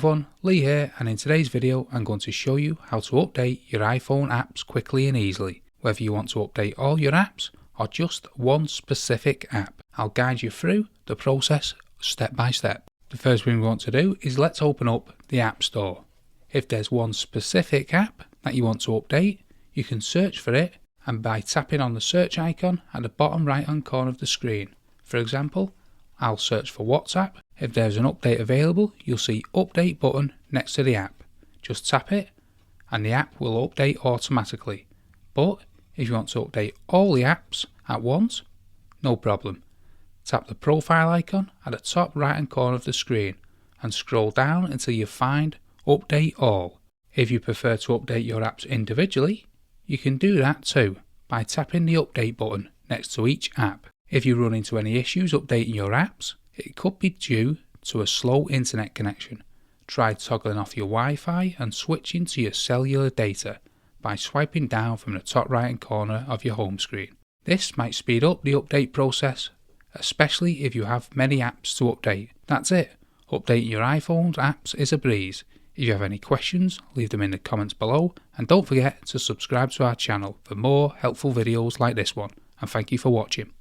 Everyone, Lee here, and in today's video I'm going to show you how to update your iPhone apps quickly and easily. Whether you want to update all your apps or just one specific app, I'll guide you through the process step by step. The first thing we want to do is let's open up the App Store. If there's one specific app that you want to update, you can search for it and by tapping on the search icon at the bottom right hand corner of the screen. For example, I'll search for WhatsApp. If there's an update available, you'll see update button next to the app. Just tap it and the app will update automatically. But if you want to update all the apps at once, no problem. Tap the profile icon at the top right hand corner of the screen and scroll down until you find update all. If you prefer to update your apps individually, you can do that too by tapping the update button next to each app. If you run into any issues updating your apps, it could be due to a slow internet connection. Try toggling off your Wi-Fi and switching to your cellular data by swiping down from the top right hand corner of your home screen. This might speed up the update process, especially if you have many apps to update. That's it. Updating your iPhone's apps is a breeze. If you have any questions, leave them in the comments below, and don't forget to subscribe to our channel for more helpful videos like this one, and thank you for watching.